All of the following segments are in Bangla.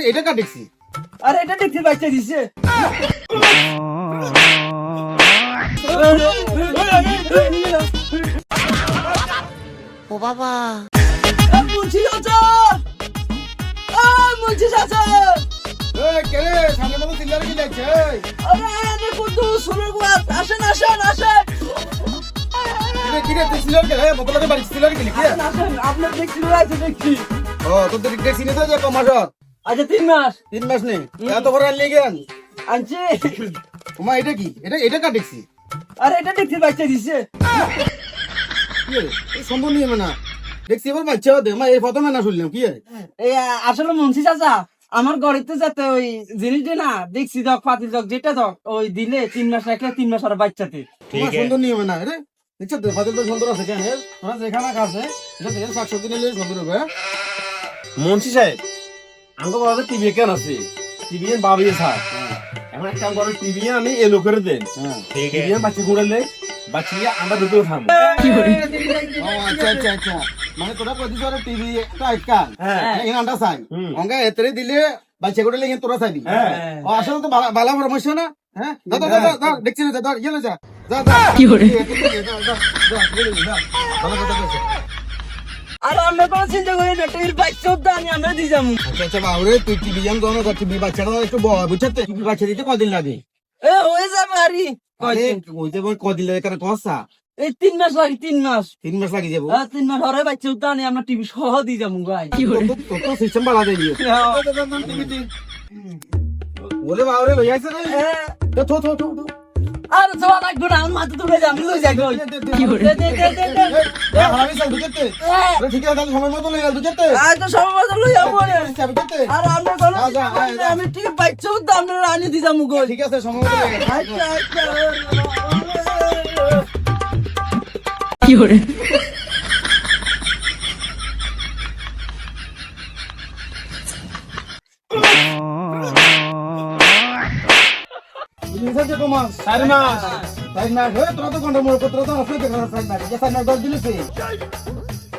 এটা কার দেখছি? আরে এটা দেখতে বাচ্চা দিছে। ও বাবা, মুন্সি চাচা, মুন্সি চাচা, কে রে সামনে মতো সিলার কি লাগছে? আরে এনে কত সোনার গোয়াত, আসেন আসেন আসেন। কিরে তুই সিলার কে? মতলবে বাড়ি সিলার কি লিখে? আসেন আসেন, আপনার দেখছি আছে দেখছি। ও তোর দেখছি না তো যে কমাসত আচ্ছা 3 মাস 3 মাস নেই এত বড় আনলি কেন? আনছে। ওমা এটা কি? এটা কার দেখছি? আরে এটা দেখতে বাচ্চা দিছে। কি রে? এই সম্ভব নিয়ে না দেখছি এবার বাচ্চা দে মা এই প্রথমে না শুনলাম কি রে? এই আসলে মুন্সি চাচা আমার গড়িতে যাতে ওই জিনিস দিয়ে না দেখছি দক পাতি দক যেটা দক ওই দিলে 3 মাস রাখলে 3 মাস আর বাচ্চাতে। তোমার সুন্দর নিয়ে না রে দেখছো তো ফাতিল তো সুন্দর আছে কেন? তোরা যেখানে কাছে এটা দেখেন শাকসবজি নিলে সুন্দর হবে। মুন্সি সাহেব আমাকে বলা যায় টিভি কেন আছে টিভি বাবিয়ে থাক এখন একটা কাম করো টিভি আমি এলো করে দেন টিভি বাচ্চা ঘুরালে বাচ্চা আমরা দুটো থামবো ও আচ্ছা আচ্ছা আচ্ছা মানে তোরা প্রতিদিন আর টিভি একটা আইকান হ্যাঁ। এখানে আন্ডা সাই অঙ্গা এতরে দিলে বাচ্চা গুলো লেগে তোরা চাইবি। হ্যাঁ। ও আসলে তো ভালো পরামর্শ না। হ্যাঁ যা যা যা যা দেখছি না যা ইয়ে যা যা যা কি করে ভালো কথা কইছে। আর আমরা কোনো চিন্তা করি না টিভির বাচ্চাও দানি আমরা দিয়ে যাবো। আচ্ছা আচ্ছা বাবুরে তুই টিভি জান দোনো কর টিভি বাচ্চাটা একটু বড় বুঝতে টিভি বাচ্চা দিতে কদিন লাগে? এ হয়ে যাবে আরি ওইতে কদিন লাগে কেন কসা? এই 3 মাস লাগে 3 মাস। 3 মাস লাগে যাবো। 3 মাস হরে বাচ্চাও দানি আমরা টিভি সহ দিয়ে যাবো ভাই। তো সিস্টেম বাড়া দেই ওরে বাবুরে লই আইছে রে তো থো থো থো আর যাওয়া লাগবে না আমার মাথা তুলে যাবো লই যাই কই কি করে দে দে দে দে এ হারামি সাল বুঝতে ঠিক আছে তাহলে সময় মতো লই গেল বুঝতে আর তো সব মাথা লই যাবো রে। চাবি করতে আর আমরা কোনো যা, যা, যা। আমি ঠিক বাচ্চাও দাম না আনি দিয়ে যাবো কই। ঠিক আছে সময় মতো লই গেল আচ্ছা আচ্ছা নিসাতে কমাস 4 মাস 4 মাস হয়ে তোরা তো ঘন্টা মোর পত্র তো অফিস দেখা 4 মাস যে 4 মাস দর দিলিছে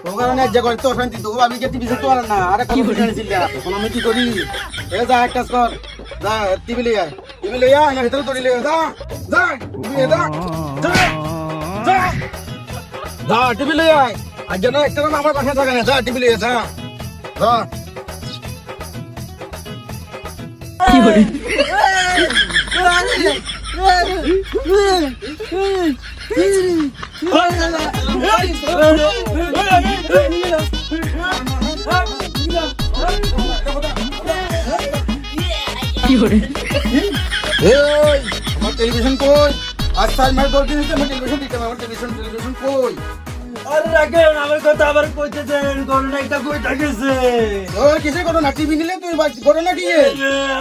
তো কারণে যে করে তো শান্তি তো আমি যে টিভি দেখতে পারে না আরে কি জানিছিল এখন আমি কি করি এ যা এক কাজ কর যা টিভি লই আয় টিভি লই আয় না ভিতরে তোড়ি লই যা যা টিভি যা যা যা যা টিভি লই আয় আজ না একটা না আমার পাশে থাকে না যা টিভি লই যা যা এই আমার টেলিভিশন কই আজ 4 মাস দর দিন আমার টেলিভিশন দিতে আমার টেলিভিশন কই আরে রাখেন আমার কথা আবার কইতেছেন করোনা একটা কই থাকেছে। ওই কিসের কথা না টিভি নিলে তুই করে না কি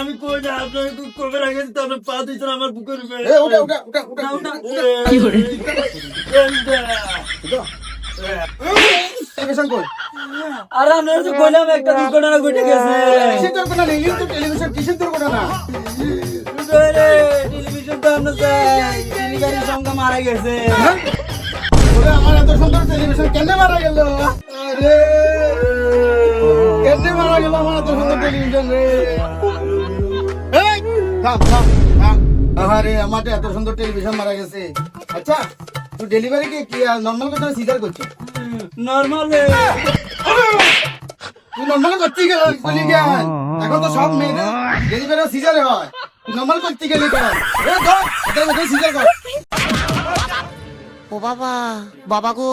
আমি কই না আপনার কবে রাখেন তো আপনি পা দিছেন আমার বুকের উপরে। এ ওটা ওটা ওটা ওটা কি করে টেলিভিশন কই আর আমরা তো কইলাম একটা দুর্ঘটনা ঘটে গেছে। কিসের তোর কথা নেই তো টেলিভিশন কিসের তোর কথা না টেলিভিশন তো আমরা চাই টেলিগাড়ির সঙ্গে মারা গেছে। ওরে আমার এত সুন্দর টেলিভিশন কেন মারা গেল আরে কেন মারা গেল আমার এত সুন্দর টেলিভিশন রে এই থাম থাম থাম আরে আমার এত সুন্দর টেলিভিশন মারা গেছে। আচ্ছা তুই ডেলিভারি কি নরমাল কথা সিজার করছিস? নরমাল তুই নরমাল করতে গেলি কেন? এখন তো সব মেয়েদের ডেলিভারি সিজারে হয় নরমাল করতে গেলি কেন? এ ধর এটা মধ্যে সিজার কর ও বাবা, বাবা গো।